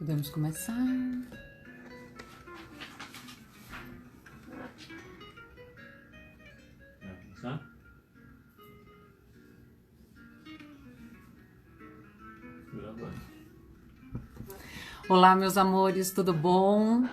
Podemos começar. Vai começar? Gravando. Olá, meus amores, tudo bom?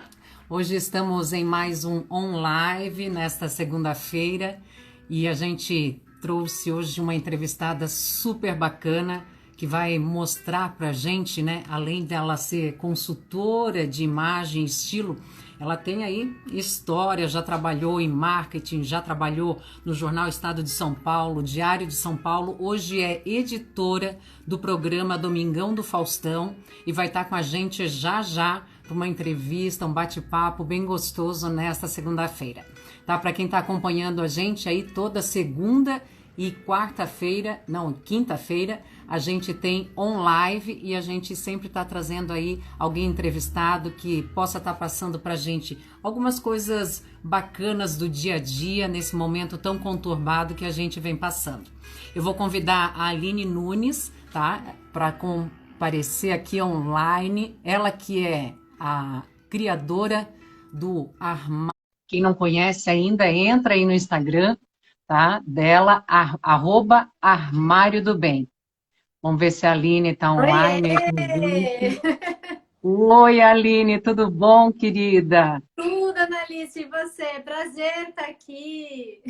Hoje estamos em mais um OnLive nesta segunda-feira e a gente trouxe hoje uma entrevistada super bacana que vai mostrar pra gente, né, além dela ser consultora de imagem e estilo, ela tem aí história, já trabalhou em marketing, já trabalhou no Jornal Estado de São Paulo, Diário de São Paulo, hoje é editora do programa Domingão do Faustão e vai estar com a gente já para uma entrevista, um bate-papo bem gostoso nesta segunda-feira. Tá? Para quem está acompanhando a gente aí toda segunda e quarta-feira, não, quinta-feira, a gente tem OnLive e a gente sempre está trazendo aí alguém entrevistado que possa estar passando para a gente algumas coisas bacanas do dia a dia nesse momento tão conturbado que a gente vem passando. Eu vou convidar a Aline Nunes, tá, para comparecer aqui online, ela que é a criadora do Armário. Quem não conhece ainda, entra aí no Instagram, tá? Dela, @Armário do Bem. Vamos ver se a Aline está Oiê! online aí com a gente. Oi, Aline, tudo bom, querida? Tudo, Analice, e você? Prazer estar aqui.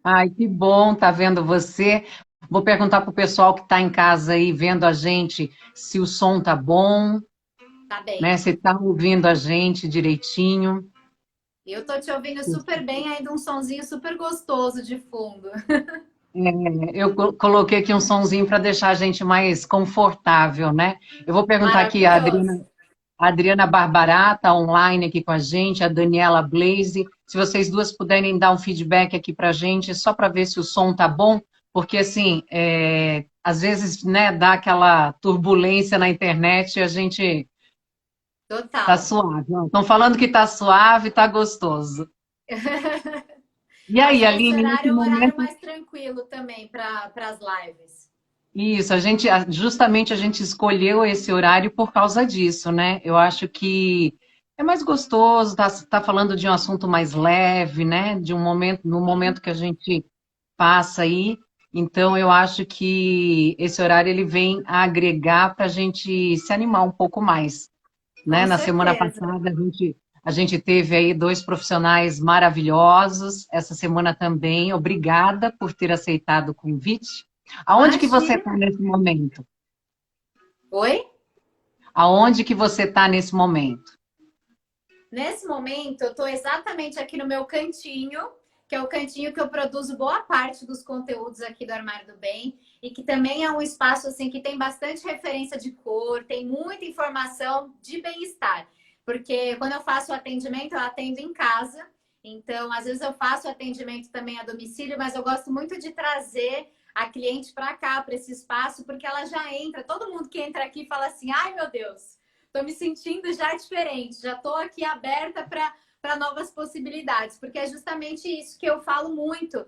Ai, que bom tá vendo você. Vou perguntar pro pessoal que está em casa aí vendo a gente se o som tá bom, Tá né? bem. Se tá ouvindo a gente direitinho. Eu tô te ouvindo super bem, ainda um sonzinho super gostoso de fundo. Eu coloquei aqui um sonzinho para deixar a gente mais confortável, né? Eu vou perguntar aqui a Maravilhoso. Adriana Barbará está online aqui com a gente, a Daniela Blaze. Se vocês duas puderem dar um feedback aqui para a gente, só para ver se o som tá bom, porque assim, às vezes, né, dá aquela turbulência na internet e a gente tá Total. suave. Estão falando que tá suave, tá gostoso. E Acho aí, que esse Aline, nesse horário é um horário momento. mais tranquilo também para as lives. Isso, justamente a gente escolheu esse horário por causa disso, né? Eu acho que é mais gostoso, tá falando de um assunto mais leve, né? De um momento, no Sim, momento que a gente passa aí. Então, eu acho que esse horário ele vem a agregar para a gente se animar um pouco mais, né? com Na semana certeza. passada a gente teve aí dois profissionais maravilhosos. Essa semana também. Obrigada por ter aceitado o convite. Aonde que você está Imagina. nesse momento? Oi? Aonde que você está nesse momento? Nesse momento, eu estou exatamente aqui no meu cantinho, que é o cantinho que eu produzo boa parte dos conteúdos aqui do Armário do Bem, e que também é um espaço assim que tem bastante referência de cor, tem muita informação de bem-estar. Porque quando eu faço o atendimento, eu atendo em casa, então às vezes eu faço o atendimento também a domicílio, mas eu gosto muito de trazer a cliente para cá, para esse espaço, porque ela já entra, todo mundo que entra aqui fala assim: ai meu Deus, estou me sentindo já diferente, já estou aqui aberta para novas possibilidades, porque é justamente isso que eu falo muito,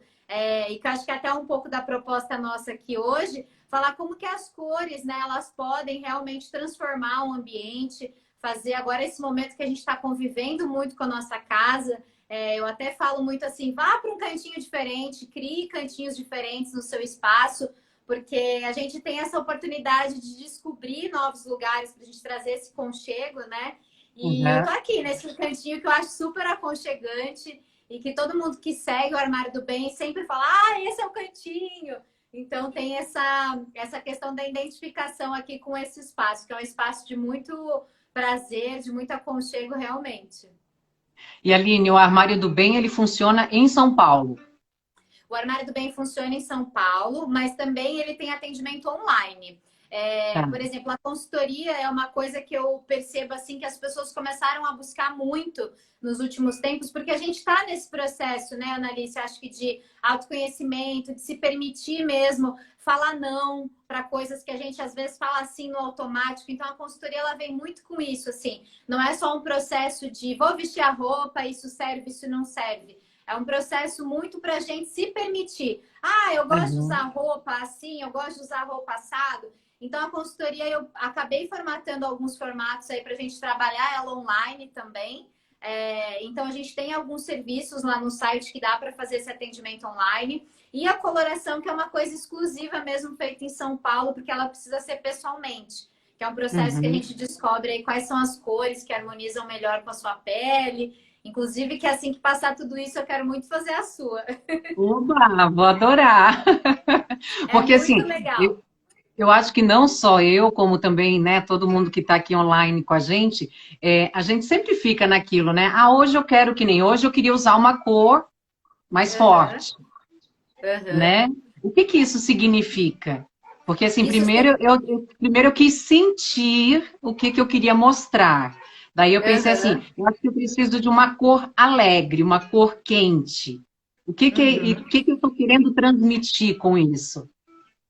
e que acho que é até um pouco da proposta nossa aqui hoje, falar como que as cores, né, elas podem realmente transformar o ambiente, fazer agora esse momento que a gente está convivendo muito com a nossa casa. Eu até falo muito assim, vá para um cantinho diferente, crie cantinhos diferentes no seu espaço, porque a gente tem essa oportunidade de descobrir novos lugares para a gente trazer esse conchego, né? E eu tô Uhum. aqui nesse cantinho que eu acho super aconchegante e que todo mundo que segue o Armário do Bem sempre fala: ah, esse é o cantinho. Então tem essa questão da identificação aqui com esse espaço, que é um espaço de muito prazer, de muito aconchego realmente. E Aline, o Armário do Bem, ele funciona em São Paulo. O Armário do Bem funciona em São Paulo, mas também ele tem atendimento online. Tá. Por exemplo, a consultoria é uma coisa que eu percebo assim que as pessoas começaram a buscar muito nos últimos tempos, porque a gente está nesse processo, né, Analice? Acho que de autoconhecimento, de se permitir mesmo falar não para coisas que a gente às vezes fala assim no automático. Então a consultoria ela vem muito com isso, assim. Não é só um processo de vou vestir a roupa, isso serve, isso não serve. É um processo muito para a gente se permitir. Ah, eu gosto de usar Uhum. roupa assim, eu gosto de usar roupa assado. Então, a consultoria, eu acabei formatando alguns formatos aí para a gente trabalhar ela online também. Então, a gente tem alguns serviços lá no site que dá para fazer esse atendimento online. E a coloração, que é uma coisa exclusiva mesmo, feita em São Paulo, porque ela precisa ser pessoalmente. Que é um processo que a gente descobre aí quais são as cores que harmonizam melhor com a sua pele. Inclusive, que assim que passar tudo isso, eu quero muito fazer a sua. Oba, vou adorar. É Porque muito assim, legal. eu acho que não só eu, como também, né, todo mundo que está aqui online com a gente sempre fica naquilo, né? Ah, hoje eu quero que nem hoje eu queria usar uma cor mais Uhum, forte, uhum. né? O que que isso significa? Porque assim, Isso primeiro eu quis sentir o que que eu queria mostrar. Daí eu pensei assim, Uhum, eu acho que eu preciso de uma cor alegre, uma cor quente. O uhum. que que eu estou querendo transmitir com isso?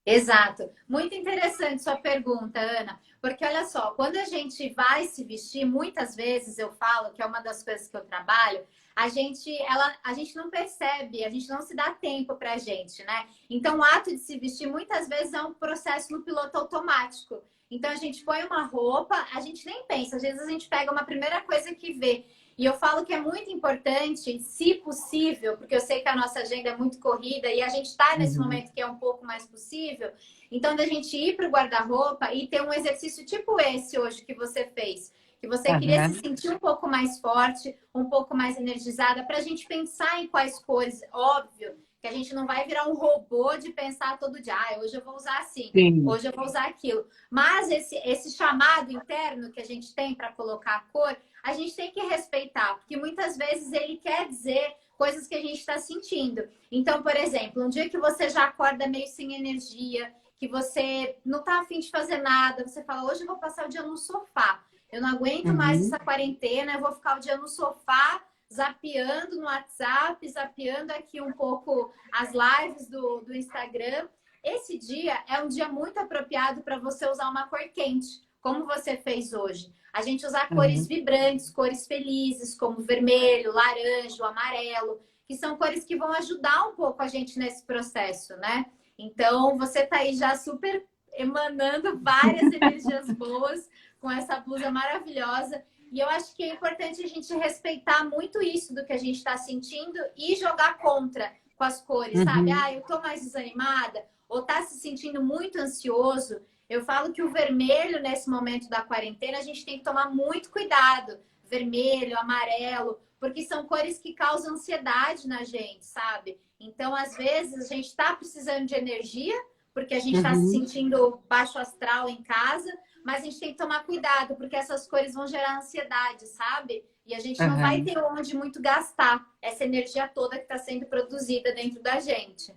Exato. Muito interessante sua pergunta, Ana. Porque olha só, quando a gente vai se vestir, muitas vezes eu falo que é uma das coisas que eu trabalho, a gente não percebe, a gente não se dá tempo pra gente, né? Então, o ato de se vestir muitas vezes é um processo no piloto automático. Então, a gente põe uma roupa, a gente nem pensa, às vezes a gente pega uma primeira coisa que vê. E eu falo que é muito importante, se possível, porque eu sei que a nossa agenda é muito corrida e a gente está nesse Uhum, momento que é um pouco mais possível. Então, da gente ir para o guarda-roupa e ter um exercício tipo esse hoje que você fez, que você queria se aham, sentir um pouco mais forte, um pouco mais energizada, para a gente pensar em quais cores. Óbvio que a gente não vai virar um robô de pensar todo dia, ah, hoje eu vou usar assim, sim. hoje eu vou usar aquilo. Mas esse chamado interno que a gente tem para colocar a cor, a gente tem que respeitar, porque muitas vezes ele quer dizer coisas que a gente está sentindo. Então, por exemplo, um dia que você já acorda meio sem energia, que você não está afim de fazer nada, você fala, hoje eu vou passar o dia no sofá. Eu não aguento mais Uhum, essa quarentena, eu vou ficar o dia no sofá, zapeando no WhatsApp, zapeando aqui um pouco as lives do Instagram. Esse dia é um dia muito apropriado para você usar uma cor quente, como você fez hoje. A gente usar cores uhum, vibrantes, cores felizes, como vermelho, laranja, amarelo, que são cores que vão ajudar um pouco a gente nesse processo, né? Então, você tá aí já super emanando várias energias boas com essa blusa maravilhosa. E eu acho que é importante a gente respeitar muito isso do que a gente está sentindo e jogar contra com as cores, sabe? uhum, Ah, eu tô mais desanimada, ou tá se sentindo muito ansioso. Eu falo que o vermelho, nesse momento da quarentena, a gente tem que tomar muito cuidado. Vermelho, amarelo, porque são cores que causam ansiedade na gente, sabe? Então, às vezes, a gente está precisando de energia, porque a gente está se uhum, sentindo baixo astral em casa, mas a gente tem que tomar cuidado, porque essas cores vão gerar ansiedade, sabe? E a gente não vai aham. ter onde muito gastar essa energia toda que está sendo produzida dentro da gente.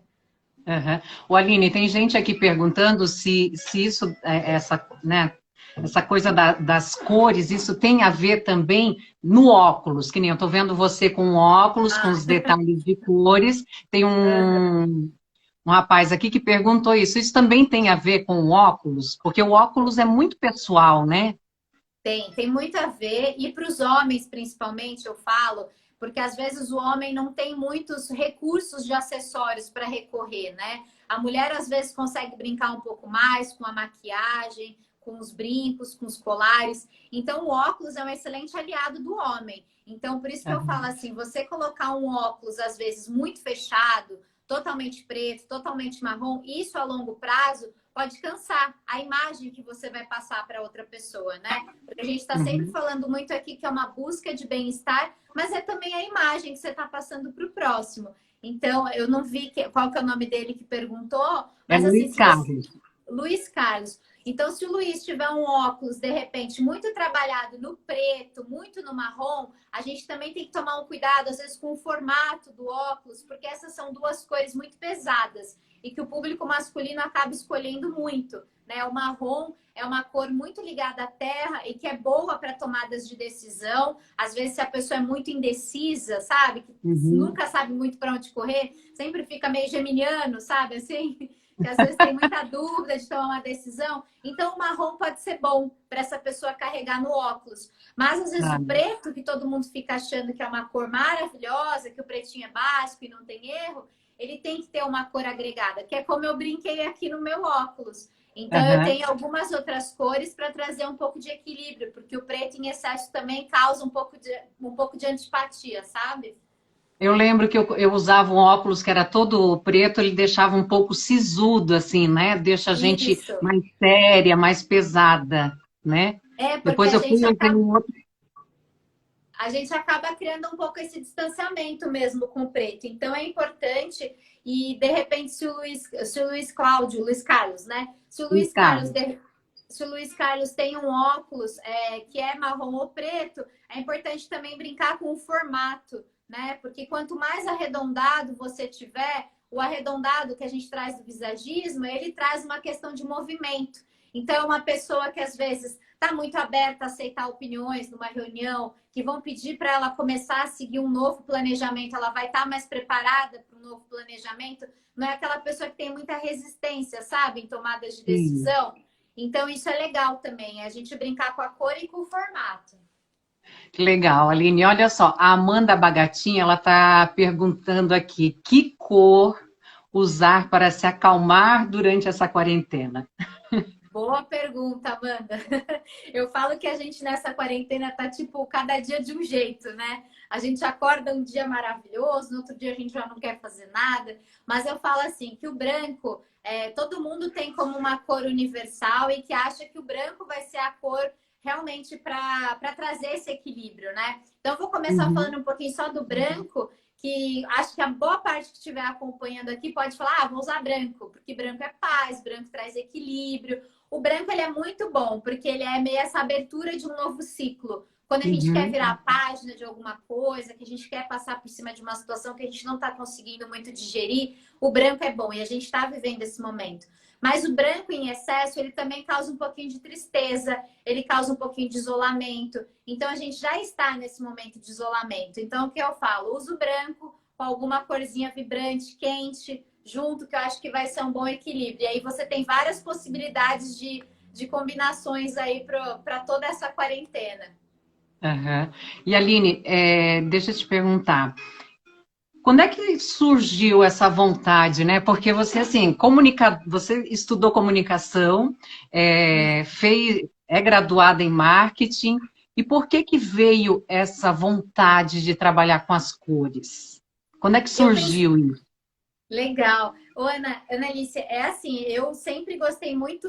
Aham. O Aline, tem gente aqui perguntando se isso, essa, né, essa coisa das cores, isso tem a ver também no óculos, que nem eu estou vendo você com óculos, com Ah, os detalhes de cores. Tem um rapaz aqui que perguntou isso. Isso também tem a ver com o óculos? Porque o óculos é muito pessoal, né? tem muito a ver. E para os homens, principalmente, eu falo, porque às vezes o homem não tem muitos recursos de acessórios para recorrer, né? A mulher às vezes consegue brincar um pouco mais com a maquiagem, com os brincos, com os colares. Então, o óculos é um excelente aliado do homem. Então, por isso que eu falo Aham, assim: você colocar um óculos, às vezes, muito fechado, totalmente preto, totalmente marrom, isso a longo prazo pode cansar a imagem que você vai passar para outra pessoa, né? Porque a gente está sempre uhum. falando muito aqui que é uma busca de bem-estar, mas é também a imagem que você está passando para o próximo. Então, eu não vi qual que é o nome dele que perguntou, É mas assim, Luiz se você. Carlos. Luiz Carlos. Então, se o Luiz tiver um óculos, de repente, muito trabalhado no preto, muito no marrom, a gente também tem que tomar um cuidado, às vezes, com o formato do óculos, porque essas são duas cores muito pesadas e que o público masculino acaba escolhendo muito. Né? O marrom é uma cor muito ligada à terra e que é boa para tomadas de decisão. Às vezes, se a pessoa é muito indecisa, sabe? Que Uhum. nunca sabe muito para onde correr, sempre fica meio geminiano, sabe? Assim, que às vezes tem muita dúvida de tomar uma decisão. Então, o marrom pode ser bom para essa pessoa carregar no óculos. Mas, às vezes, Ah, o preto, que todo mundo fica achando que é uma cor maravilhosa, que o pretinho é básico e não tem erro, ele tem que ter uma cor agregada, que é como eu brinquei aqui no meu óculos. Então eu Aham. tenho algumas outras cores para trazer um pouco de equilíbrio, porque o preto em excesso também causa um pouco de antipatia, sabe? Eu lembro que eu usava um óculos que era todo preto, ele deixava um pouco sisudo, assim, né? Deixa a gente Isso. mais séria, mais pesada, né? É, porque Depois eu fui e usei um outro. a gente acaba criando um pouco esse distanciamento mesmo com o preto. Então é importante, e de repente, se o Luiz Carlos, né? Se o Luiz Carlos, Cara, se o Luiz Carlos tem um óculos que é marrom ou preto, é importante também brincar com o formato, né? Porque quanto mais arredondado você tiver, o arredondado que a gente traz do visagismo, ele traz uma questão de movimento. Então, uma pessoa que às vezes está muito aberta a aceitar opiniões numa reunião, que vão pedir para ela começar a seguir um novo planejamento, ela vai estar mais preparada para um novo planejamento. Não é aquela pessoa que tem muita resistência, sabe, em tomadas de sim. decisão. Então, isso é legal também, é a gente brincar com a cor e com o formato. Que legal, Aline. Olha só, a Amanda Bagatinha, ela está perguntando aqui, que cor usar para se acalmar durante essa quarentena? Boa pergunta, Amanda. Eu falo que a gente nessa quarentena tá tipo cada dia de um jeito, né? A gente acorda um dia maravilhoso, no outro dia a gente já não quer fazer nada. Mas eu falo assim que o branco, todo mundo tem como uma cor universal e que acha que o branco vai ser a cor realmente para trazer esse equilíbrio, né? Então eu vou começar Uhum. falando um pouquinho só do branco, que acho que a boa parte que estiver acompanhando aqui pode falar, vou usar branco, porque branco é paz, branco traz equilíbrio. O branco ele é muito bom, porque ele é meio essa abertura de um novo ciclo. Quando a gente quer Uhum. virar a página de alguma coisa, que a gente quer passar por cima de uma situação que a gente não está conseguindo muito digerir, o branco é bom e a gente está vivendo esse momento. Mas o branco em excesso, ele também causa um pouquinho de tristeza, ele causa um pouquinho de isolamento. Então a gente já está nesse momento de isolamento. Então o que eu falo? Usa o branco com alguma corzinha vibrante, quente, junto, que eu acho que vai ser um bom equilíbrio. E aí você tem várias possibilidades de combinações aí para toda essa quarentena. Aham. E Aline, deixa eu te perguntar, quando é que surgiu essa vontade, né? Porque você, assim, você estudou comunicação, é graduada em marketing, e por que que veio essa vontade de trabalhar com as cores? Quando é que Eu penso, surgiu isso? legal. Ô, Ana Alice, é assim, eu sempre gostei muito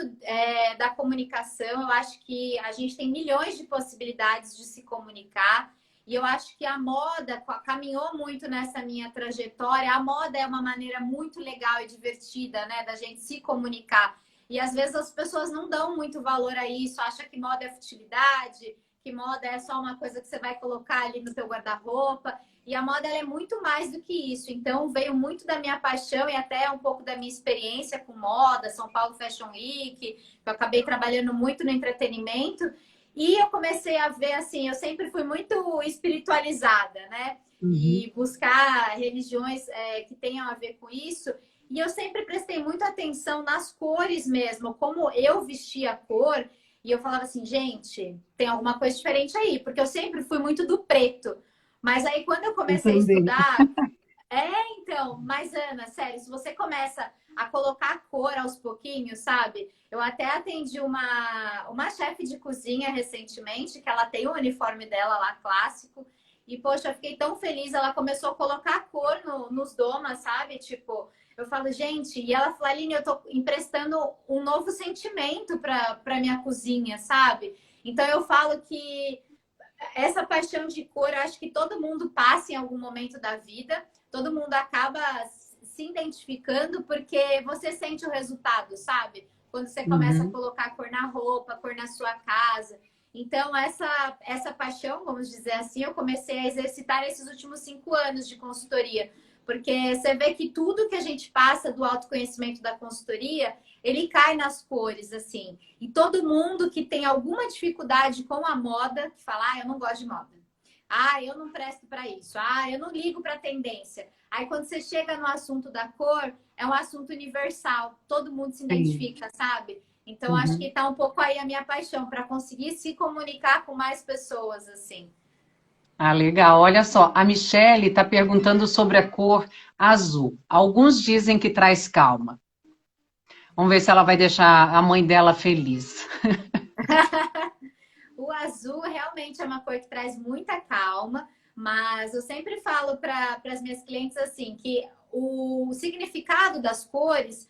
da comunicação. Eu acho que a gente tem milhões de possibilidades de se comunicar. E eu acho que a moda caminhou muito nessa minha trajetória. A moda é uma maneira muito legal e divertida, né, da gente se comunicar. E às vezes as pessoas não dão muito valor a isso, acham que moda é futilidade, que moda é só uma coisa que você vai colocar ali no teu guarda-roupa. E a moda ela é muito mais do que isso. Então, veio muito da minha paixão e até um pouco da minha experiência com moda, São Paulo Fashion Week, que eu acabei trabalhando muito no entretenimento. E eu comecei a ver, assim, eu sempre fui muito espiritualizada, né? Uhum. E buscar religiões que tenham a ver com isso. E eu sempre prestei muita atenção nas cores mesmo, como eu vestia a cor. E eu falava assim, gente, tem alguma coisa diferente aí, porque eu sempre fui muito do preto. Mas aí, quando eu Eu comecei a também. estudar, então, mas Ana, sério, se você começa a colocar cor aos pouquinhos, sabe? Eu até atendi uma chefe de cozinha recentemente, que ela tem o uniforme dela lá clássico, e poxa, eu fiquei tão feliz, ela começou a colocar cor nos domas, sabe? Tipo, eu falo, gente, e ela falou, Aline, eu tô emprestando um novo sentimento para minha cozinha, sabe? Então eu falo que essa paixão de cor, eu acho que todo mundo passa em algum momento da vida, todo mundo acaba se identificando porque você sente o resultado, sabe? Quando você começa a Uhum. colocar cor na roupa, cor na sua casa. Então, essa paixão, vamos dizer assim, eu comecei a exercitar nesses últimos 5 anos de consultoria. Porque você vê que tudo que a gente passa do autoconhecimento da consultoria, ele cai nas cores, assim. E todo mundo que tem alguma dificuldade com a moda, que fala, eu não gosto de moda. Eu não presto para isso. Eu não ligo para tendência. Aí quando você chega no assunto da cor, é um assunto universal. Todo mundo se Sim. identifica, sabe? Então acho que Uhum. tá um pouco aí a minha paixão para conseguir se comunicar com mais pessoas assim. Ah, legal. Olha só, a Michele está perguntando sobre a cor azul. Alguns dizem que traz calma. Vamos ver se ela vai deixar a mãe dela feliz. O azul realmente é uma cor que traz muita calma, mas eu sempre falo para as minhas clientes assim que o significado das cores,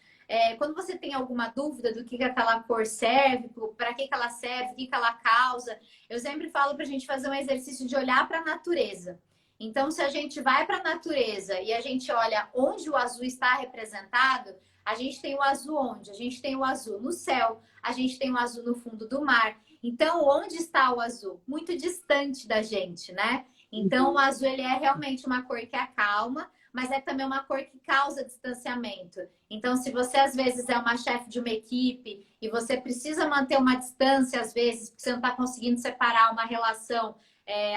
quando você tem alguma dúvida do que aquela cor serve, para que ela serve, o que ela causa, eu sempre falo para a gente fazer um exercício de olhar para a natureza. Então, se a gente vai para a natureza e a gente olha onde o azul está representado, a gente tem o azul onde? A gente tem o azul no céu, a gente tem o azul no fundo do mar. Então, onde está o azul? Muito distante da gente, né? Então, o azul ele é realmente uma cor que acalma, mas é também uma cor que causa distanciamento. Então, se você às vezes é uma chefe de uma equipe e você precisa manter uma distância, às vezes, porque você não está conseguindo separar uma relação,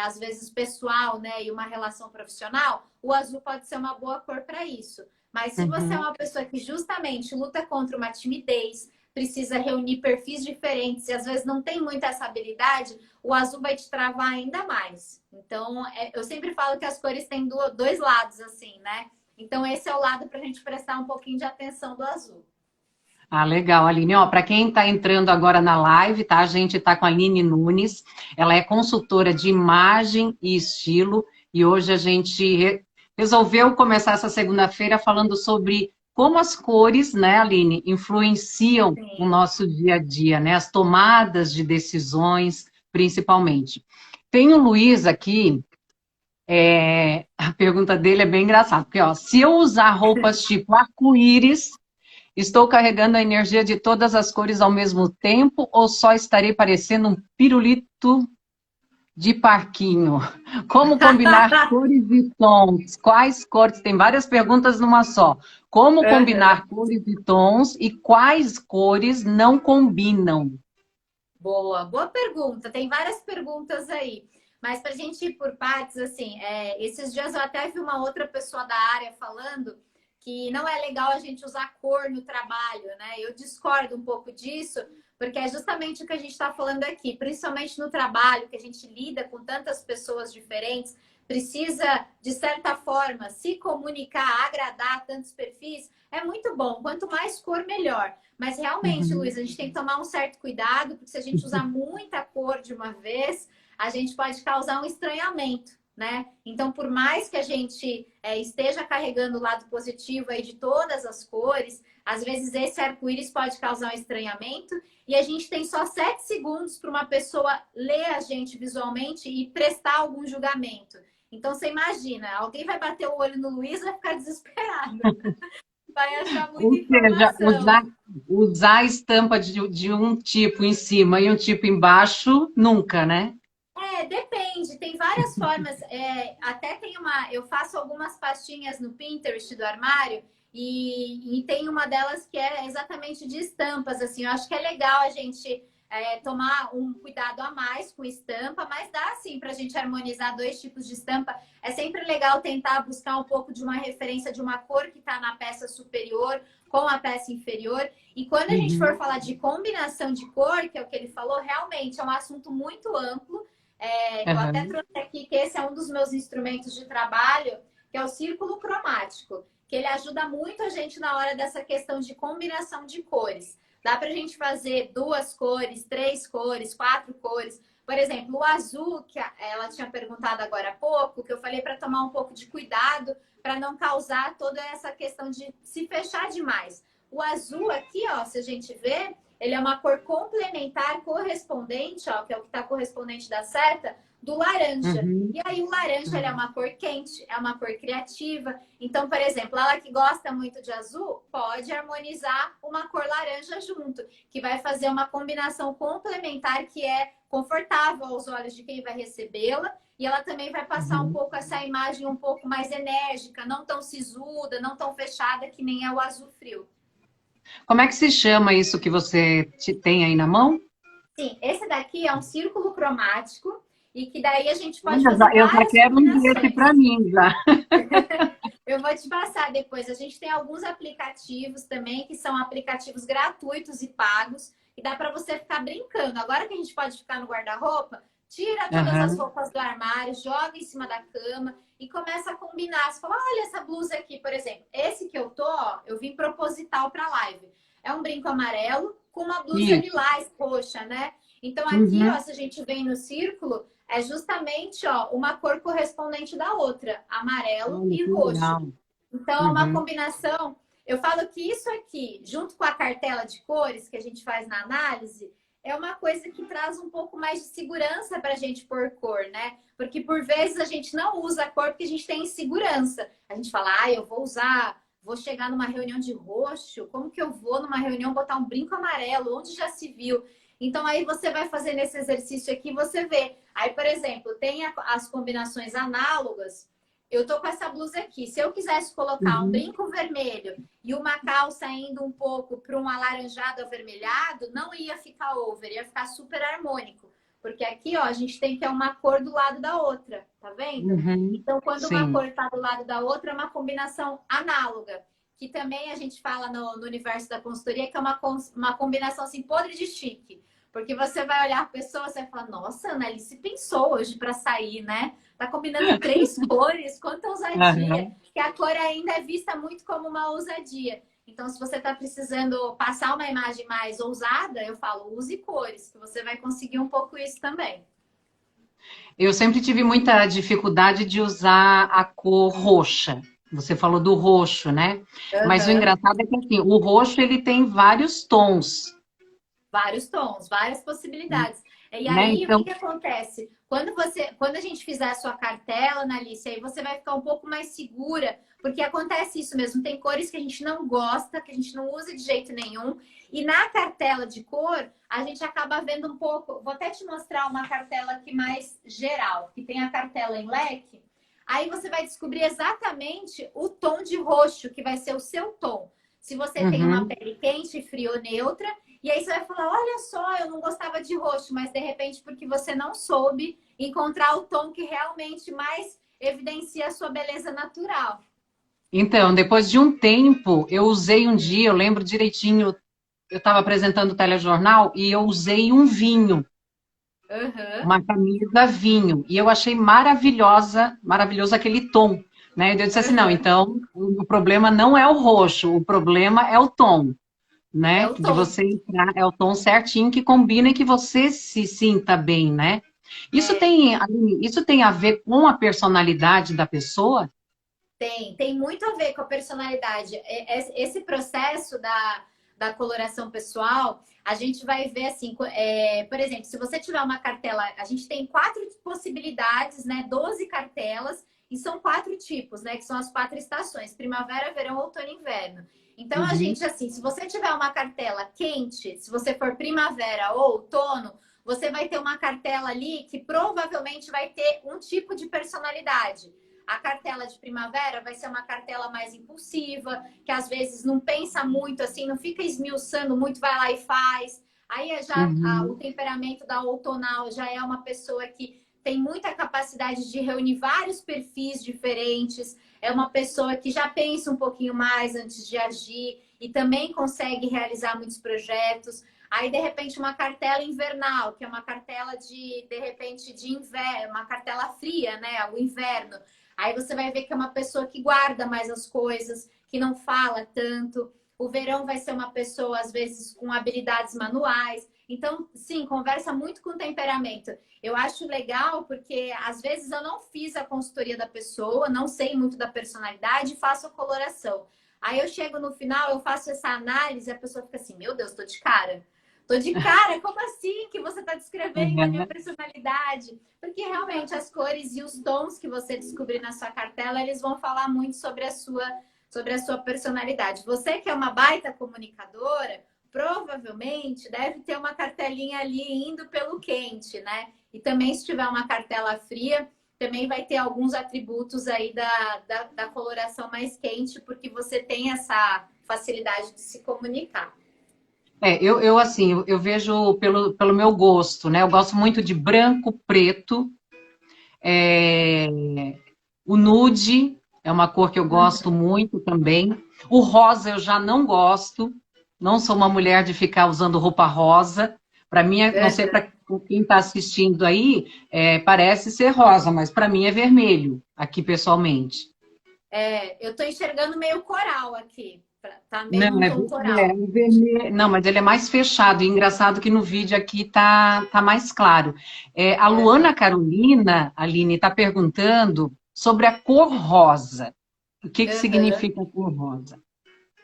às vezes pessoal, né, e uma relação profissional, o azul pode ser uma boa cor para isso. Mas se você é Uhum. uma pessoa que justamente luta contra uma timidez, precisa reunir perfis diferentes e às vezes não tem muita essa habilidade, o azul vai te travar ainda mais. Então, eu sempre falo que as cores têm dois lados, assim, né? Então, esse é o lado para a gente prestar um pouquinho de atenção do azul. Ah, legal, Aline. Ó, para quem está entrando agora na live, tá? A gente está com a Aline Nunes. Ela é consultora de imagem e estilo. E hoje a gente resolveu começar essa segunda-feira falando sobre como as cores, né, Aline, influenciam o Sim. nosso dia a dia, né? As tomadas de decisões, principalmente. Tem o Luiz aqui. A pergunta dele é bem engraçada, porque ó, se eu usar roupas tipo arco-íris, estou carregando a energia de todas as cores ao mesmo tempo ou só estarei parecendo um pirulito de parquinho? Como combinar cores e tons? Quais cores? Tem várias perguntas numa só. Como Uhum. combinar cores e tons e quais cores não combinam? Boa, boa pergunta. Tem várias perguntas aí. Mas para a gente ir por partes, assim, esses dias eu até vi uma outra pessoa da área falando que não é legal a gente usar cor no trabalho, né? Eu discordo um pouco disso, porque é justamente o que a gente está falando aqui, principalmente no trabalho, que a gente lida com tantas pessoas diferentes, precisa, de certa forma, se comunicar, agradar tantos perfis, é muito bom. Quanto mais cor, melhor. Mas realmente, Uhum. Luiz, a gente tem que tomar um certo cuidado, porque se a gente usar muita cor de uma vez, a gente pode causar um estranhamento, né? Então, por mais que a gente esteja carregando o lado positivo aí de todas as cores, às vezes esse arco-íris pode causar um estranhamento e a gente tem só 7 segundos para uma pessoa ler a gente visualmente e prestar algum julgamento. Então, você imagina, alguém vai bater o olho no Luiz e vai ficar desesperado, vai achar muita Ou seja, informação. usar a estampa de um tipo em cima e um tipo embaixo, nunca, né? Depende, tem várias formas. Até tem uma. Eu faço algumas pastinhas no Pinterest do armário e tem uma delas que é exatamente de estampas. Assim, eu acho que é legal a gente tomar um cuidado a mais com estampa, mas dá assim para a gente harmonizar dois tipos de estampa. É sempre legal tentar buscar um pouco de uma referência de uma cor que está na peça superior com a peça inferior. E quando a gente for Uhum. falar de combinação de cor, que é o que ele falou, realmente é um assunto muito amplo. Eu até Uhum. trouxe aqui que esse é um dos meus instrumentos de trabalho, que é o círculo cromático, que ele ajuda muito a gente na hora dessa questão de combinação de cores. Dá para a gente fazer 2 cores, 3 cores, 4 cores. Por exemplo, o azul, que ela tinha perguntado agora há pouco, que eu falei para tomar um pouco de cuidado para não causar toda essa questão de se fechar demais. O azul aqui, ó, se a gente ver, ele é uma cor complementar correspondente, ó, que é o que está correspondente da seta, do laranja. Uhum. E aí o laranja ele é uma cor quente, é uma cor criativa. Então, por exemplo, ela que gosta muito de azul, pode harmonizar uma cor laranja junto, que vai fazer uma combinação complementar que é confortável aos olhos de quem vai recebê-la. E ela também vai passar um Uhum. pouco essa imagem um pouco mais enérgica, não tão sisuda, não tão fechada que nem é o azul frio. Como é que se chama isso que você tem aí na mão? Sim, esse daqui é um círculo cromático e que daí a gente pode Olha, fazer eu já várias quero um desse combinações. para mim, já. Eu vou te passar depois. A gente tem alguns aplicativos também que são aplicativos gratuitos e pagos e dá para você ficar brincando. Agora que a gente pode ficar no guarda-roupa, tira todas as Aham. roupas do armário, joga em cima da cama e começa a combinar. Você fala, olha essa blusa aqui, por exemplo. Esse que eu tô, ó, eu vim proposital para live. é um brinco amarelo com uma blusa Isso. lilás roxa, né? Então aqui, Uhum. ó, se a gente vem no círculo, é justamente, ó, uma cor correspondente da outra, amarelo Olha, e que roxo. legal. Então é uma Uhum. combinação. Eu falo que isso aqui, junto com a cartela de cores que a gente faz na análise, é uma coisa que traz um pouco mais de segurança para a gente pôr cor, né? Porque por vezes a gente não usa a cor porque a gente tem insegurança. A gente fala, ah, eu vou usar, vou chegar numa reunião de roxo, como que eu vou numa reunião botar um brinco amarelo? Onde já se viu? Então aí você vai fazer nesse exercício aqui, você vê. Aí, por exemplo, tem as combinações análogas. Eu tô com essa blusa aqui. Se eu quisesse colocar um Uhum. brinco vermelho e uma calça indo um pouco para um alaranjado avermelhado, não ia ficar over, ia ficar super harmônico. Porque aqui, ó, a gente tem que é uma cor do lado da outra, tá vendo? Uhum. Então, quando uma Sim. cor tá do lado da outra, é uma combinação análoga. Que também a gente fala no universo da consultoria, que é uma combinação assim, podre de chique. Porque você vai olhar a pessoa, você vai falar, nossa, a Annalise pensou hoje para sair, né? Tá combinando 3 cores, quanta ousadia. Aham. Que a cor ainda é vista muito como uma ousadia. Então, se você está precisando passar uma imagem mais ousada, eu falo, use cores, que você vai conseguir um pouco isso também. Eu sempre tive muita dificuldade de usar a cor roxa. Você falou do roxo, né? Mas o Uhum. engraçado é que assim, o roxo ele tem vários tons, Vários tons, várias possibilidades. E né? aí, o que Então, que acontece? Quando a gente fizer a sua cartela, Analice, aí você vai ficar um pouco mais segura, porque acontece isso mesmo. Tem cores que a gente não gosta, que a gente não usa de jeito nenhum. E na cartela de cor, a gente acaba vendo um pouco. Vou até te mostrar uma cartela aqui mais geral, que tem a cartela em leque. Aí você vai descobrir exatamente o tom de roxo, que vai ser o seu tom. Se você tem uma uhum. pele quente, fria ou neutra, e aí você vai falar, olha só, eu não gostava de roxo, mas de repente porque você não soube encontrar o tom que realmente mais evidencia a sua beleza natural. Então, depois de um tempo, eu usei um dia, eu lembro direitinho, eu estava apresentando o telejornal e eu usei um vinho, Uhum. uma camisa vinho, e eu achei maravilhoso aquele tom, né? E eu disse assim, não, Uhum. então o problema não é o roxo, o problema é o tom, É né? o De tom. você entrar, é o tom certinho que combina e que você se sinta bem, né? É, Aline, isso tem a ver com a personalidade da pessoa? tem muito a ver com a personalidade. Esse processo da coloração pessoal, a gente vai ver assim, por exemplo, se você tiver uma cartela, a gente tem 4 possibilidades, né? 12 cartelas, e são 4 tipos, né? Que são as 4 estações: primavera, verão, outono e inverno. Então, a Uhum, gente, assim, se você tiver uma cartela quente, se você for primavera ou outono, você vai ter uma cartela ali que provavelmente vai ter um tipo de personalidade. A cartela de primavera vai ser uma cartela mais impulsiva, que às vezes não pensa muito, assim, não fica esmiuçando muito, vai lá e faz. Aí o uhum, temperamento da outonal já é uma pessoa que tem muita capacidade de reunir vários perfis diferentes, é uma pessoa que já pensa um pouquinho mais antes de agir e também consegue realizar muitos projetos. Aí, de repente, uma cartela invernal, que é uma cartela de repente, de inverno, uma cartela fria, né? O inverno. Aí você vai ver que é uma pessoa que guarda mais as coisas, que não fala tanto. O verão vai ser uma pessoa, às vezes, com habilidades manuais. Então, sim, conversa muito com o temperamento. Eu acho legal porque, às vezes, eu não fiz a consultoria da pessoa, não sei muito da personalidade e faço a coloração. Aí eu chego no final, eu faço essa análise e a pessoa fica assim, meu Deus, tô de cara. Tô de cara, como assim que você está descrevendo a minha uhum. personalidade? Porque realmente as cores e os tons que você descobrir na sua cartela, eles vão falar muito sobre a sua personalidade. Você que é uma baita comunicadora, provavelmente deve ter uma cartelinha ali indo pelo quente, né? E também se tiver uma cartela fria, também vai ter alguns atributos aí da coloração mais quente, porque você tem essa facilidade de se comunicar. Eu assim, eu vejo pelo meu gosto, né? Eu gosto muito de branco, preto, é, o nude é uma cor que eu gosto muito também. O rosa eu já não gosto, não sou uma mulher de ficar usando roupa rosa. Para mim, não sei para quem está assistindo aí, parece ser rosa, mas para mim é vermelho, aqui pessoalmente. Eu tô enxergando meio coral aqui. Tá meio Não, num tom coral. o vermelho. Não, mas ele é mais fechado. E engraçado que no vídeo aqui tá mais claro. A Aham, Luana Carolina, Aline, está perguntando sobre a cor rosa. O que aham. significa a cor rosa?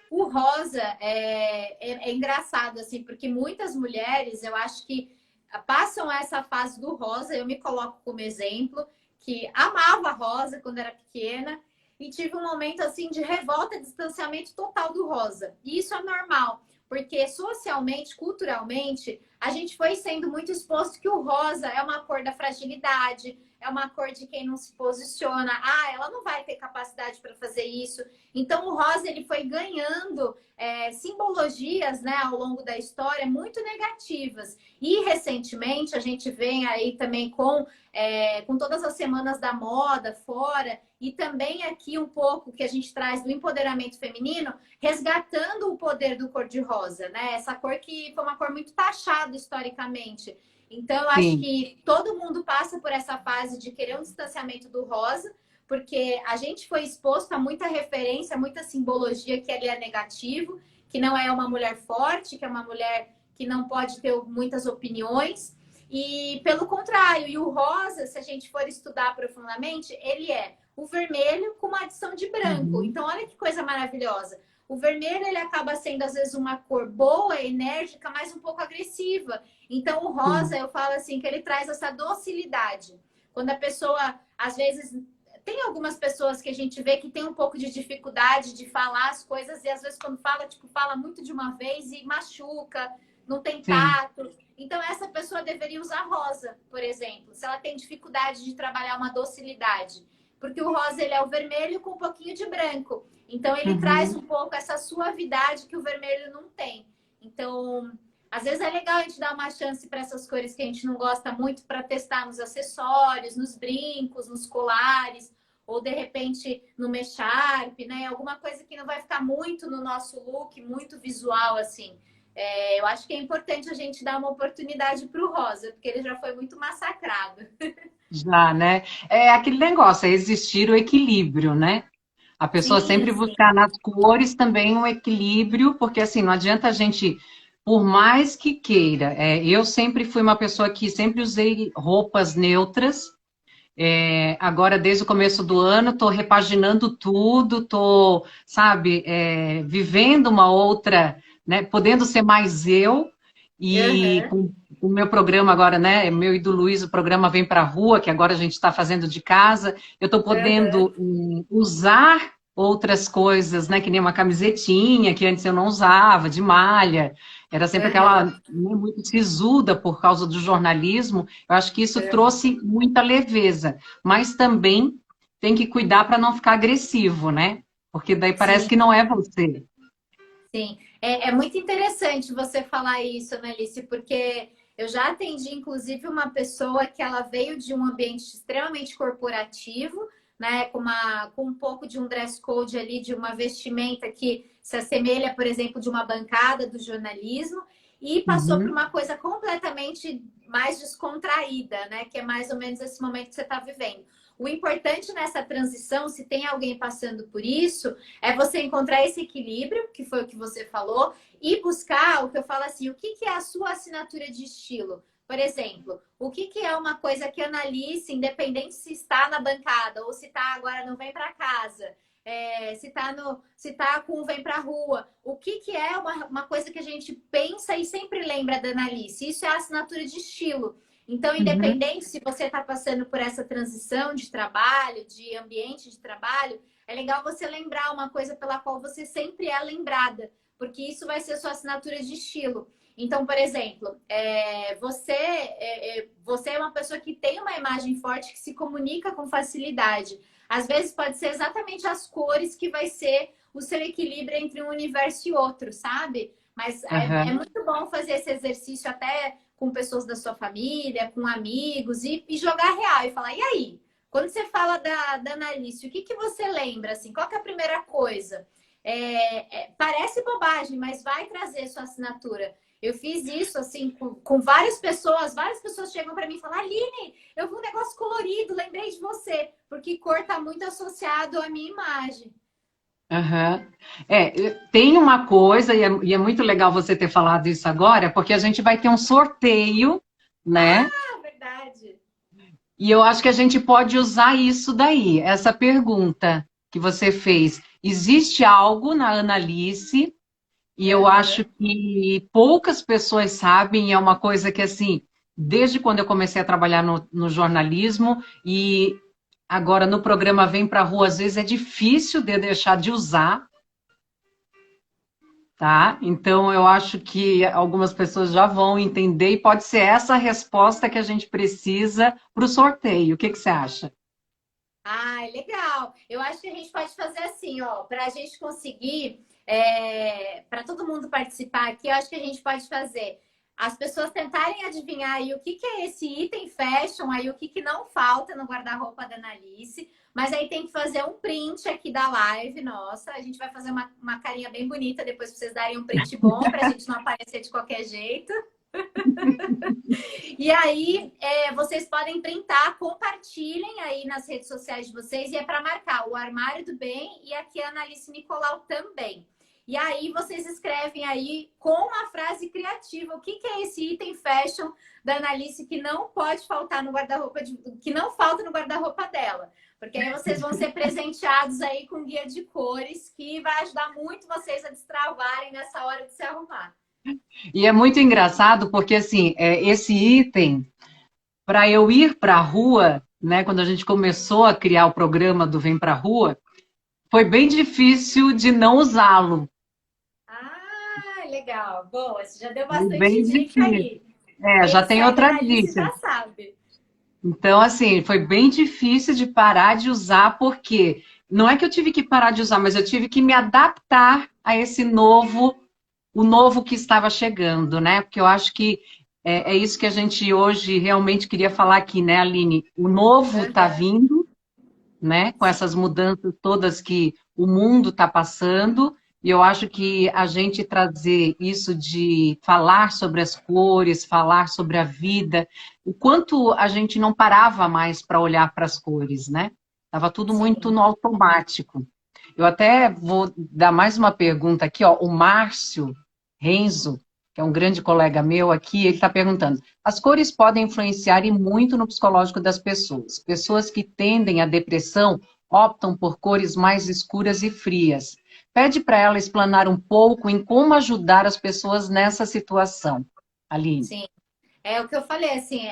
O rosa é engraçado, assim, porque muitas mulheres, eu acho que passam essa fase do rosa, eu me coloco como exemplo, que amava rosa quando era pequena, e tive um momento, assim, de revolta, distanciamento total do rosa. E isso é normal, porque socialmente, culturalmente, a gente foi sendo muito exposto que o rosa é uma cor da fragilidade, é uma cor de quem não se posiciona. Ah, ela não vai ter capacidade para fazer isso. Então, o rosa ele foi ganhando simbologias, né, ao longo da história muito negativas. E recentemente a gente vem aí também com todas as semanas da moda fora e também aqui um pouco que a gente traz do empoderamento feminino, resgatando o poder do cor-de-rosa, né? Essa cor que foi uma cor muito taxada historicamente. Então, eu acho Sim, que todo mundo passa por essa fase de querer um distanciamento do rosa, porque a gente foi exposto a muita referência, muita simbologia que ali é negativo, que não é uma mulher forte, que é uma mulher que não pode ter muitas opiniões. E pelo contrário, e o rosa, se a gente for estudar profundamente, ele é o vermelho com uma adição de branco. uhum, Então, olha que coisa maravilhosa. O vermelho ele acaba sendo às vezes uma cor boa, enérgica, mas um pouco agressiva. Então, o rosa, sim, eu falo assim, que ele traz essa docilidade. Quando a pessoa, às vezes, tem algumas pessoas que a gente vê que tem um pouco de dificuldade de falar as coisas e às vezes quando fala, tipo, fala muito de uma vez e machuca, não tem sim. tato. Então essa pessoa deveria usar rosa, por exemplo, se ela tem dificuldade de trabalhar uma docilidade, porque o rosa ele é o vermelho com um pouquinho de branco. Então ele traz Uhum. um pouco essa suavidade que o vermelho não tem. Então, às vezes é legal a gente dar uma chance para essas cores que a gente não gosta muito para testar nos acessórios, nos brincos, nos colares, ou de repente no mecharp, né? Alguma coisa que não vai ficar muito no nosso look, muito visual assim. Eu acho que é importante a gente dar uma oportunidade para o rosa, porque ele já foi muito massacrado. Já, né? É aquele negócio, é existir o equilíbrio, né? A pessoa Sim, sempre sim. buscar nas cores também um equilíbrio, porque assim, não adianta a gente, por mais que queira, eu sempre fui uma pessoa que sempre usei roupas neutras. Agora, desde o começo do ano, estou repaginando tudo, estou, sabe, vivendo uma outra, né, podendo ser mais eu, e Uhum. com o meu programa agora, né, meu e do Luiz, o programa Vem para a Rua, que agora a gente está fazendo de casa, eu estou Uhum. podendo usar outras coisas, né, que nem uma camisetinha, que antes eu não usava, de malha, era sempre aquela, Uhum. né, muito sisuda por causa do jornalismo. Eu acho que isso Uhum. trouxe muita leveza, mas também tem que cuidar para não ficar agressivo, né? Porque daí parece Sim. que não é você. Sim, é muito interessante você falar isso, Annalise, porque eu já atendi, inclusive, uma pessoa que ela veio de um ambiente extremamente corporativo, né, com um pouco de um dress code ali, de uma vestimenta que se assemelha, por exemplo, de uma bancada do jornalismo, e passou por Uhum, uma coisa completamente mais descontraída, né, que é mais ou menos esse momento que você está vivendo. O importante nessa transição, se tem alguém passando por isso, é você encontrar esse equilíbrio, que foi o que você falou, e buscar o que eu falo assim, o que é a sua assinatura de estilo? Por exemplo, o que é uma coisa que analise, independente se está na bancada ou se está agora não vem para casa, se tá com vem para rua, o que é uma coisa que a gente pensa e sempre lembra da Analice? Isso é a assinatura de estilo. Então, uhum, independente se você está passando por essa transição de trabalho, de ambiente de trabalho, é legal você lembrar uma coisa pela qual você sempre é lembrada, porque isso vai ser sua assinatura de estilo. Então, por exemplo, você é uma pessoa que tem uma imagem forte, que se comunica com facilidade. Às vezes pode ser exatamente as cores que vai ser o seu equilíbrio entre um universo e outro, sabe? Mas é aham. muito bom fazer esse exercício até com pessoas da sua família, com amigos, e jogar real e falar, e aí? Quando você fala da Analice, o que você lembra? Assim, qual que é a primeira coisa? Parece bobagem, mas vai trazer sua assinatura. Eu fiz isso assim com várias pessoas chegam para mim e falam, Aline, eu vi um negócio colorido, lembrei de você, porque cor está muito associado à minha imagem. Aham. Tem uma coisa, e é muito legal você ter falado isso agora, porque a gente vai ter um sorteio, né? Ah, verdade. E eu acho que a gente pode usar isso daí, essa pergunta que você fez. Existe algo na Analice, e eu acho Aham. que poucas pessoas sabem, é uma coisa que, assim, desde quando eu comecei a trabalhar no jornalismo, e agora no programa Vem Pra Rua, às vezes é difícil de eu deixar de usar, tá? Então eu acho que algumas pessoas já vão entender e pode ser essa a resposta que a gente precisa para o sorteio. O que que você acha? Ah, legal. Eu acho que a gente pode fazer assim, ó, para a gente conseguir, para todo mundo participar aqui, eu acho que a gente pode fazer as pessoas tentarem adivinhar aí o que que é esse item fashion, aí o que que não falta no guarda-roupa da Analice, mas aí tem que fazer um print aqui da live, nossa, a gente vai fazer uma carinha bem bonita depois pra vocês darem um print bom, para a gente não aparecer de qualquer jeito. E aí, vocês podem printar, compartilhem aí nas redes sociais de vocês, e é para marcar o Armário do Bem e aqui a Analice Nicolau também. E aí, vocês escrevem aí com a frase criativa o que que é esse item fashion da Analice que não pode faltar no guarda-roupa, que não falta no guarda-roupa dela. Porque aí vocês vão ser presenteados aí com guia de cores, que vai ajudar muito vocês a destravarem nessa hora de se arrumar. E é muito engraçado porque assim, esse item para eu ir para a rua, né, quando a gente começou a criar o programa do Vem Pra Rua, foi bem difícil de não usá-lo. Ah, legal. Boa, você já deu Foi bastante bem dica difícil. aí. Já Quem tem segue a outra Analice dica. já sabe. Então, assim, foi bem difícil de parar de usar, porque não é que eu tive que parar de usar, mas eu tive que me adaptar a esse novo, o novo que estava chegando, né? Porque eu acho que é isso que a gente hoje realmente queria falar aqui, né, Aline? O novo está Aham. vindo, né? Com essas Sim, mudanças todas que o mundo está passando. E eu acho que a gente trazer isso de falar sobre as cores, falar sobre a vida, o quanto a gente não parava mais para olhar para as cores, né? Estava tudo muito sim. no automático. Eu até vou dar mais uma pergunta aqui, ó. O Márcio Renzo, que é um grande colega meu aqui, ele está perguntando: as cores podem influenciar e muito no psicológico das pessoas. Pessoas que tendem à depressão optam por cores mais escuras e frias. Pede para ela explanar um pouco em como ajudar as pessoas nessa situação. Aline. Sim. É o que eu falei, assim,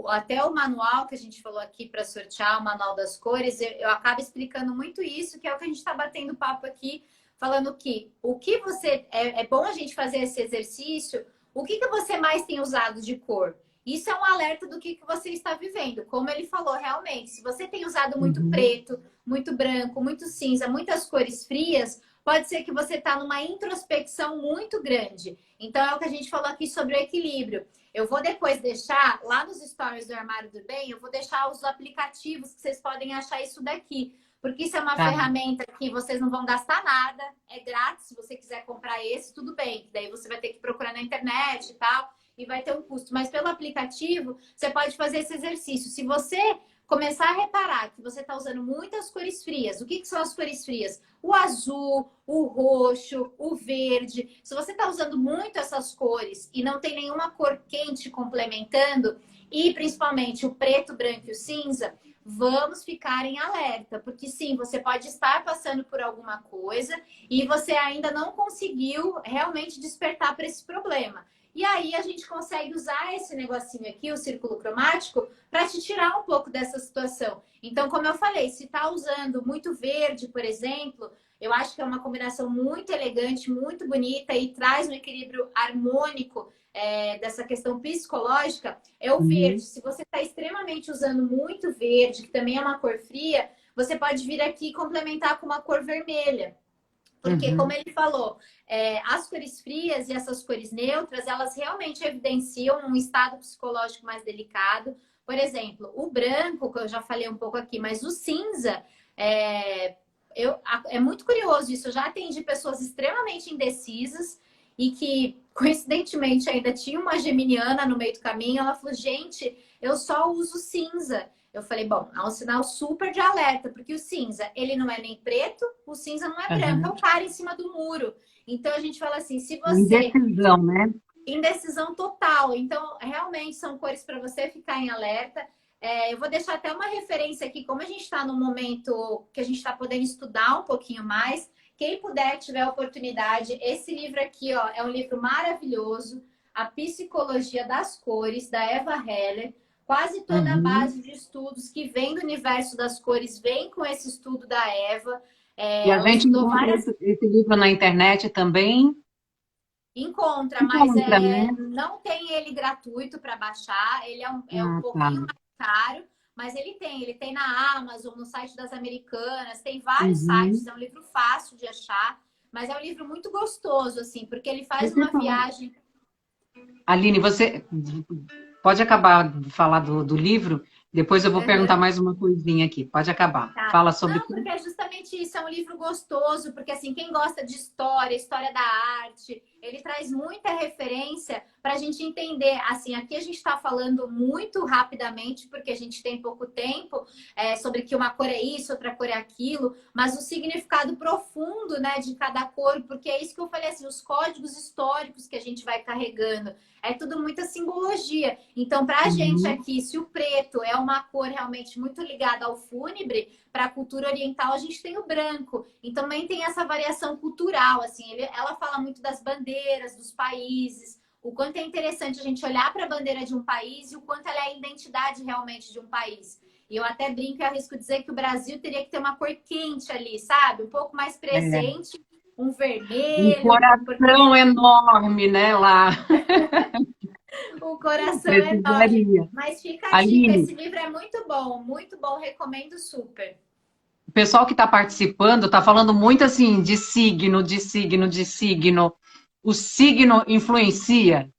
até o manual que a gente falou aqui para sortear, o manual das cores, eu acabo explicando muito isso, que é o que a gente está batendo papo aqui, falando que o que você. É bom a gente fazer esse exercício, o que que você mais tem usado de cor? Isso é um alerta do que você está vivendo. Como ele falou, realmente, se você tem usado muito Uhum. preto, muito branco, muito cinza, muitas cores frias, pode ser que você está numa introspecção muito grande. Então, é o que a gente falou aqui sobre o equilíbrio. Eu vou depois deixar lá nos stories do Armário do Bem, eu vou deixar os aplicativos que vocês podem achar isso daqui. Porque isso é uma Tá. ferramenta que vocês não vão gastar nada, é grátis. Se você quiser comprar esse, tudo bem. Daí você vai ter que procurar na internet e tal, e vai ter um custo. Mas pelo aplicativo, você pode fazer esse exercício. Se você começar a reparar que você está usando muitas cores frias, o que são as cores frias? O azul, o roxo, o verde. Se você está usando muito essas cores e não tem nenhuma cor quente complementando, e principalmente o preto, branco e o cinza, vamos ficar em alerta, porque sim, você pode estar passando por alguma coisa e você ainda não conseguiu realmente despertar para esse problema. E aí a gente consegue usar esse negocinho aqui, o círculo cromático, para te tirar um pouco dessa situação. Então, como eu falei, se está usando muito verde, por exemplo, eu acho que é uma combinação muito elegante, muito bonita e traz um equilíbrio harmônico dessa questão psicológica, é o verde. Uhum. Se você está extremamente usando muito verde, que também é uma cor fria, você pode vir aqui e complementar com uma cor vermelha. Porque, como Uhum. ele falou, as cores frias e essas cores neutras, elas realmente evidenciam um estado psicológico mais delicado. Por exemplo, o branco, que eu já falei um pouco aqui, mas o cinza, é muito curioso isso. Eu já atendi pessoas extremamente indecisas e que, coincidentemente, ainda tinha uma geminiana no meio do caminho. Ela falou, gente, eu só uso cinza. Eu falei, bom, é um sinal super de alerta, porque o cinza, ele não é nem preto, o cinza não é branco, é o cara em cima do muro. Então a gente fala assim, se você... Indecisão, né? Indecisão total. Então, realmente são cores para você ficar em alerta. Eu vou deixar até uma referência aqui, como a gente está no momento que a gente está podendo estudar um pouquinho mais. Quem puder, tiver oportunidade, esse livro aqui, ó, é um livro maravilhoso, A Psicologia das Cores, da Eva Heller. Quase toda a base de estudos que vem do universo das cores vem com esse estudo da Eva. E a Ela gente estudou encontra várias... esse livro na internet também. Encontra, mas Encontra, né? não tem ele gratuito para baixar. Ele é um Ah, tá. pouquinho mais caro, mas ele tem na Amazon, no site das Americanas, tem vários sites. Uhum. É um livro fácil de achar, mas é um livro muito gostoso, assim, porque ele faz Você uma falou. viagem. Aline, você pode acabar de falar do livro? Depois eu vou perguntar Uhum. mais uma coisinha aqui. Pode acabar. Tá. Fala sobre... Não, porque é justamente isso, é um livro gostoso, porque assim, quem gosta de história, história da arte, ele traz muita referência para a gente entender. Assim, aqui a gente está falando muito rapidamente, porque a gente tem pouco tempo, sobre que uma cor é isso, outra cor é aquilo, mas o significado profundo, né, de cada cor, porque é isso que eu falei, assim, os códigos históricos que a gente vai carregando. É tudo muita simbologia. Então, para a gente Uhum. aqui, se o preto é uma cor realmente muito ligada ao fúnebre, para a cultura oriental a gente tem o branco. Então, também tem essa variação cultural. Assim, ela fala muito das bandeiras, dos países, o quanto é interessante a gente olhar para a bandeira de um país e o quanto ela é a identidade realmente de um país. E eu até brinco e arrisco dizer que o Brasil teria que ter uma cor quente ali, sabe? Um pouco mais É. presente, um Um vermelho, coração porque enorme, né, lá. o coração é enorme. Precisaria. Mas fica a dica, Aline, esse livro é muito bom, recomendo super. o pessoal que está participando está falando muito assim de signo, de signo, de signo. O signo influencia?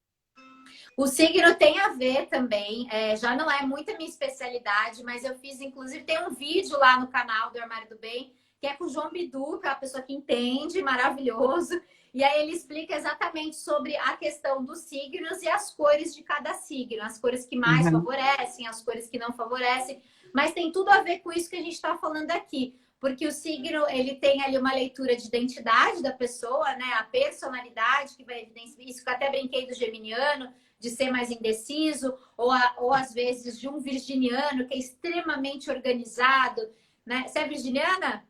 O signo tem a ver também, já não é muito a minha especialidade, mas eu fiz, inclusive, tem um vídeo lá no canal do Armário do Bem, que é com o João Bidu, que é uma pessoa que entende, maravilhoso. E aí ele explica exatamente sobre a questão dos signos e as cores de cada signo, as cores que mais Uhum. favorecem, as cores que não favorecem, mas tem tudo a ver com isso que a gente está falando aqui. Porque o signo, ele tem ali uma leitura de identidade da pessoa, né? A personalidade que vai evidenciar isso, que eu até brinquei do geminiano, de ser mais indeciso, ou às vezes de um virginiano que é extremamente organizado, né? Você é virginiana?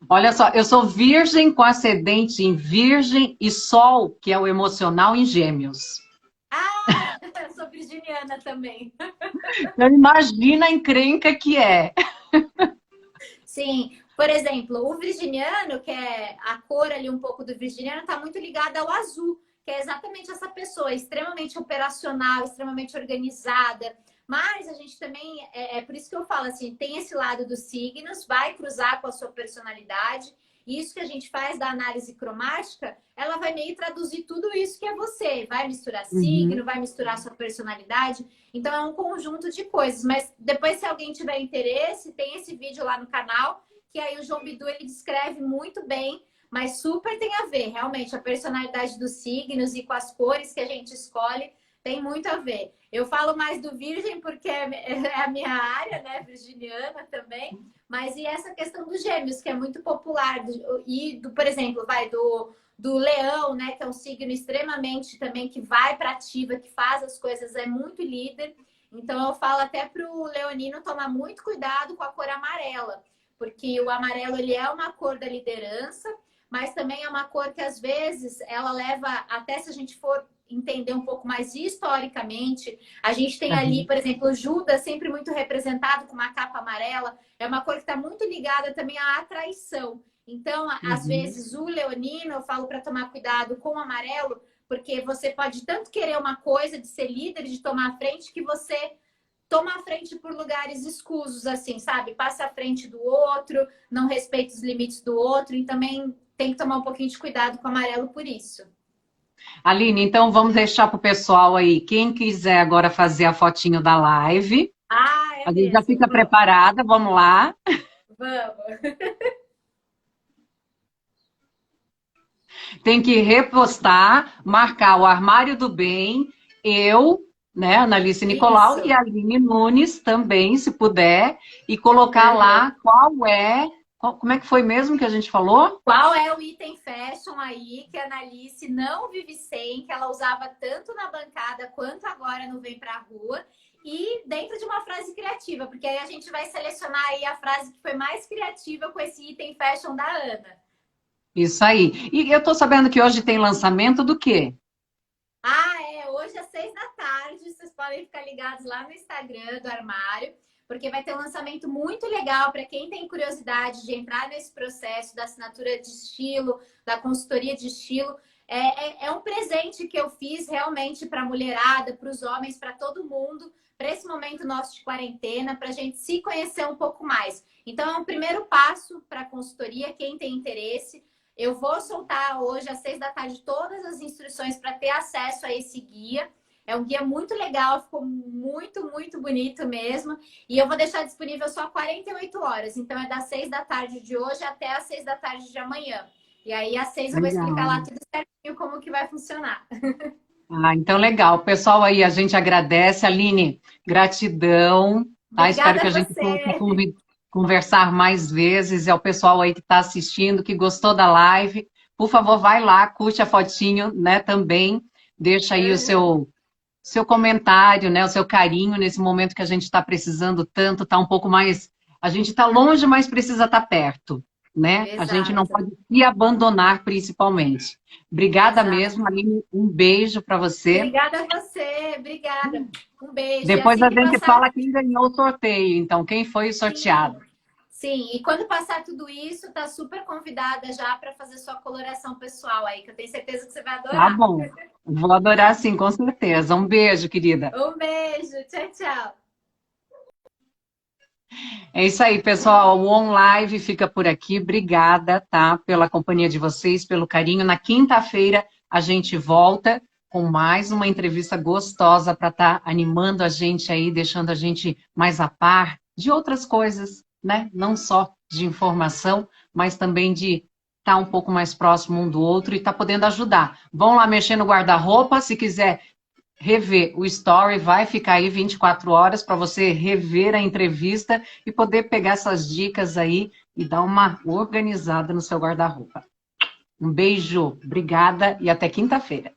Olha só, eu sou virgem com ascendente em virgem e sol, que é o emocional, em gêmeos. Ah, eu sou virginiana também. Então, imagina a encrenca que é. Sim, por exemplo, o virginiano, que é a cor ali um pouco do virginiano, está muito ligada ao azul, que é exatamente essa pessoa, extremamente operacional, extremamente organizada. Mas a gente também, é por isso que eu falo assim, tem esse lado dos signos, vai cruzar com a sua personalidade. E isso que a gente faz da análise cromática, ela vai meio traduzir tudo isso que é você. Vai misturar signo, Uhum. vai misturar sua personalidade. Então é um conjunto de coisas. Mas depois, se alguém tiver interesse, tem esse vídeo lá no canal, que aí o João Bidu ele descreve muito bem, mas super tem a ver, realmente, a personalidade dos signos e com as cores que a gente escolhe tem muito a ver. Eu falo mais do Virgem porque é a minha área, né, virginiana também, mas e essa questão dos gêmeos, que é muito popular, por exemplo, do leão, né, que é um signo extremamente também que vai para ativa, que faz as coisas, é muito líder. Então eu falo até para o leonino tomar muito cuidado com a cor amarela, porque o amarelo ele é uma cor da liderança, mas também é uma cor que às vezes ela leva, até se a gente for entender um pouco mais historicamente, a gente tem ali, Uhum. por exemplo, o Judas sempre muito representado com uma capa amarela, é uma cor que está muito ligada também à atraição. Então, às Uhum. vezes, o leonino, eu falo para tomar cuidado com o amarelo, porque você pode tanto querer uma coisa de ser líder, de tomar a frente, que você toma a frente por lugares escusos, assim, sabe? Passa à frente do outro, não respeita os limites do outro, e também tem que tomar um pouquinho de cuidado com o amarelo por isso. Aline, então vamos deixar para o pessoal aí, quem quiser agora fazer a fotinho da live, Ah, é a gente já mesmo. fica Vamos, preparada, vamos lá. vamos. Tem que repostar, marcar o Armário do Bem, eu né? Analice Nicolau Isso. e a Aline Nunes também, se puder, e colocar lá como é que foi mesmo que a gente falou? Qual é o item fashion aí que a Analice não vive sem, que ela usava tanto na bancada quanto agora no Vem Pra Rua, e dentro de uma frase criativa, porque aí a gente vai selecionar aí a frase que foi mais criativa com esse item fashion da Ana. Isso aí. E eu tô sabendo que hoje tem lançamento do quê? Hoje às 6 da tarde, vocês podem ficar ligados lá no Instagram do Armário, porque vai ter um lançamento muito legal para quem tem curiosidade de entrar nesse processo da assinatura de estilo, da consultoria de estilo. É um presente que eu fiz realmente para a mulherada, para os homens, para todo mundo, para esse momento nosso de quarentena, para a gente se conhecer um pouco mais. Então, é um primeiro passo para a consultoria, quem tem interesse. Eu vou soltar hoje, às 6 da tarde, todas as instruções para ter acesso a esse guia. É um guia muito legal, ficou muito, muito bonito mesmo. E eu vou deixar disponível só 48 horas. Então, é das 6 da tarde de hoje até às 6 da tarde de amanhã. E aí, às 6 eu vou explicar lá tudo certinho como que vai funcionar. Ah, então legal. Pessoal aí, a gente agradece. Aline, gratidão. Tá? Espero Obrigada que a a gente você. possa conversar mais vezes. É o pessoal aí que está assistindo, que gostou da live. Por favor, vai lá, curte a fotinho, né, também. Deixa aí o seu comentário, né, o seu carinho nesse momento que a gente está precisando tanto, tá um pouco mais... A gente está longe, mas precisa estar perto, né? A gente não Exato. pode se abandonar, principalmente. Obrigada Exato. mesmo, Aline. Um beijo para você. Obrigada a você. Obrigada. Um beijo. E Depois assim a que gente passar... fala quem ganhou o sorteio, então, quem foi o Sim. sorteado. Sim, e quando passar tudo isso, tá super convidada já para fazer sua coloração pessoal aí, que eu tenho certeza que você vai Tá adorar. bom. Vou adorar sim, com certeza. Um beijo, querida. Um beijo, tchau, tchau. É isso aí, pessoal. O On Live fica por aqui. Obrigada, tá? Pela companhia de vocês, pelo carinho. Na quinta-feira a gente volta com mais uma entrevista gostosa para estar animando a gente aí, deixando a gente mais a par de outras coisas, né? Não só de informação, mas também de estar um pouco mais próximo um do outro e estar podendo ajudar. Vão lá mexer no guarda-roupa, se quiser rever o story, vai ficar aí 24 horas para você rever a entrevista e poder pegar essas dicas aí e dar uma organizada no seu guarda-roupa. Um beijo, obrigada e até quinta-feira.